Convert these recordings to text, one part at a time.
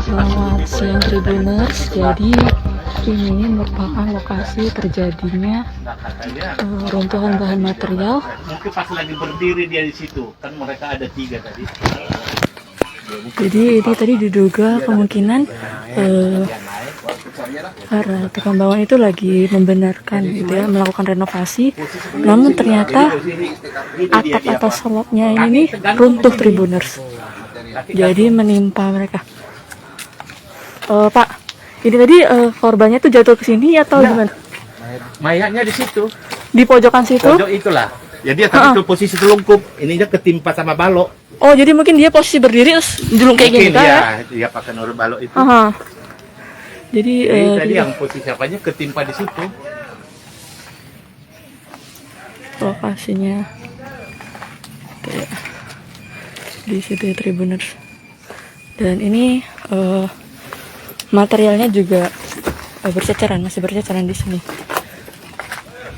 Selamat siang Tribuners. Jadi ini merupakan lokasi terjadinya runtuhan bahan material. Mungkin pas lagi berdiri dia di situ, kan mereka ada 3 tadi. Jadi ini tadi diduga kemungkinan para tukang bangunan itu lagi membenarkan gitu ya, melakukan renovasi. Namun ternyata atap atas slabnya ini runtuh Tribuners. Jadi menimpa mereka. Pak, ini tadi korbannya tuh jatuh ke sini atau gimana? Mayatnya di situ. Di pojokan situ? Pojok itulah. Ya dia tadi tuh posisi telungkup, ininya ketimpa sama balok. Oh, jadi mungkin dia posisi berdiri terus julung kayak gini kan ya? Dia pakai nur balok itu. Jadi tadi yang posisi apanya ketimpa di situ. Lokasinya kayak di situ ya Tribuners. Dan ini materialnya juga berceceran, masih berceceran di sini.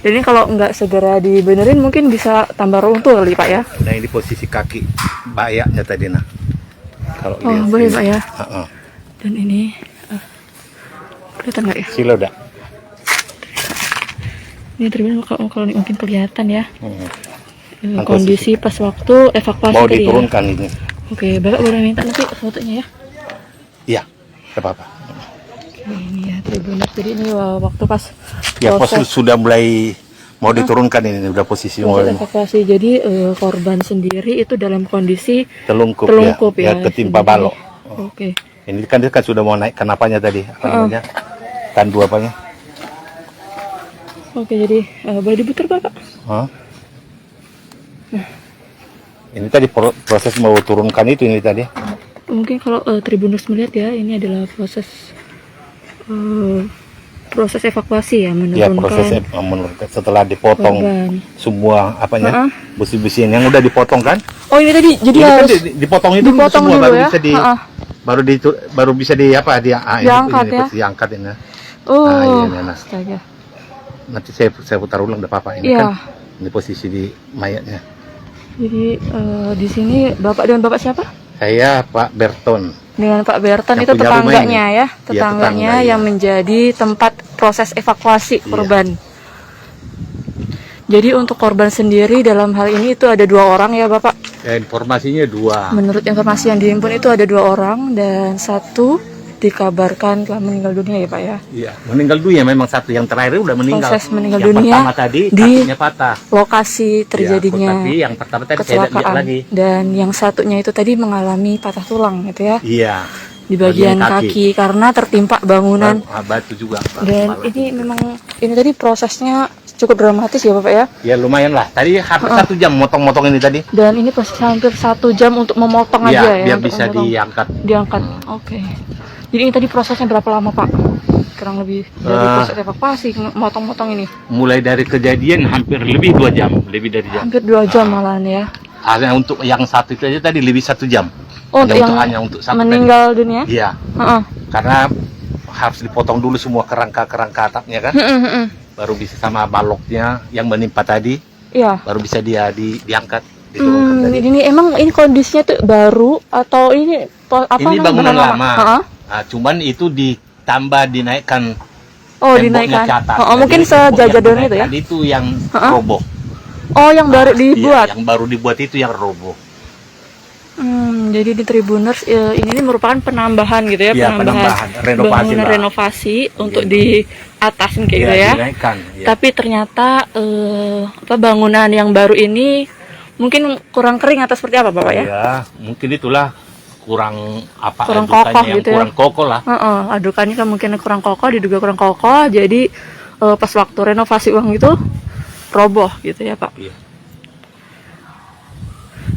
Jadi kalau nggak segera dibenerin mungkin bisa tambah runtuh kali Pak ya. Nah ini posisi kaki bayaknya tadi nah. Kalau lihat boleh Pak ya. Dan ini kelihatan nggak ya? Silo dah. Ini Tribuners kalau mungkin kelihatan ya. Kondisi pas waktu evakuasi mau tadi diturunkan ya. ini. Oke, Bapak boleh minta nanti fotonya ya. Iya, tidak apa-apa. Ini ya Tribuners, jadi ini waktu pas Ya proses sudah mulai mau diturunkan ini udah posisi proses evakuasi. Jadi korban sendiri itu dalam kondisi telungkup ya ketimpa balok. Oke. Ini kan dia kan sudah mau naik kenapanya tadi, apa namanya? Tandu apanya? Oke, jadi boleh diputar Pak? Ini tadi proses mau turunkan itu ini tadi. Mungkin kalau Tribuners melihat ya, ini adalah proses evakuasi ya, menurunkan. Ya proses menurunkan setelah dipotong korban. Semua apanya besi-besian yang udah dipotong kan? Oh ini tadi jadi ini harus kan dipotong itu dipotong semua dulu baru ya? bisa baru bisa di apa diangkat ini, ya? diangkat ini. Iya, astaga. Nanti saya putar ulang enggak apa-apa ini kan. Ini posisi di mayatnya. Jadi di sini Bapak dengan Bapak siapa? Saya Pak Berton. Dengan Pak Berton itu tetangganya ya, tetangganya yang menjadi tempat proses evakuasi korban. Jadi untuk korban sendiri dalam hal ini itu ada 2 orang ya Bapak? Informasinya 2. Menurut informasi yang dihimpun itu ada 2 orang dan 1 dikabarkan telah meninggal dunia ya Pak ya? Iya, meninggal dunia memang satu yang terakhir udah meninggal. Proses meninggal yang dunia pertama tadi di kakinya patah. Lokasi terjadinya tapi yang pertama tadi kecelakaan lagi. Dan yang satunya itu tadi mengalami patah tulang gitu ya? Iya. Di bagian kaki karena tertimpa bangunan. Batu juga. Dan ini memang ini tadi prosesnya cukup dramatis ya Bapak ya? Ya lumayan lah. Tadi hampir 1 jam motong-motong ini tadi. Dan ini proses hampir 1 jam untuk memotong aja ya? Biar bisa diangkat. Oke. Jadi ini tadi prosesnya berapa lama Pak? Kurang lebih dari proses evakuasi, motong-motong ini? Mulai dari kejadian hampir lebih 2 jam, lebih dari jam. Hampir 2 jam malahan ya? Hanya untuk yang satu itu aja tadi lebih 1 jam. Oh, hanya untuk meninggal dunia? Iya. Karena harus dipotong dulu semua kerangka atapnya kan? Baru bisa sama baloknya yang menimpa tadi. Iya. Baru bisa dia diangkat. Ini emang ini kondisinya tuh baru atau ini apa? Ini bangunan lama. Cuman itu ditambah dinaikkan. Oh, dinaikkan. Mungkin sejajarnya itu ya. Itu yang roboh. Oh, yang baru dibuat. Iya, yang baru dibuat itu yang roboh. Jadi di Tribuners ini merupakan penambahan gitu ya, penambahan renovasi untuk di atasin kayak gitu ya. Dinaikkan, ya. Tapi ternyata bangunan yang baru ini mungkin kurang kering atau seperti apa Bapak ya? Iya, mungkin itulah kurang kokoh gitu kurang kokoh lah. Adukannya kan mungkin kurang kokoh, diduga kurang kokoh, jadi pas waktu renovasi uang itu roboh gitu ya Pak. Iya.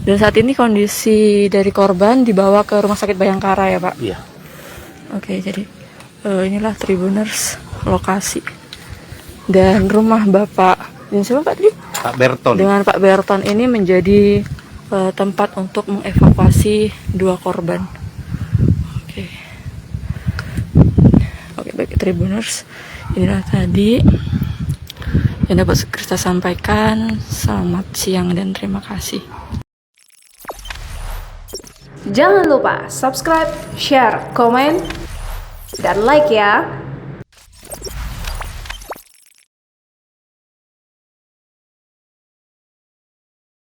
Dan saat ini kondisi dari korban dibawa ke Rumah Sakit Bayangkara ya Pak? Iya. Oke, jadi inilah Tribuners lokasi dan rumah Bapak. Dan siapa Pak tadi? Pak Berton. Dengan Pak Berton ini menjadi tempat untuk mengevakuasi 2 korban. Oke, baik Tribuners. Inilah tadi yang dapat kita sampaikan. Selamat siang dan terima kasih. Jangan lupa subscribe, share, komen, dan like ya.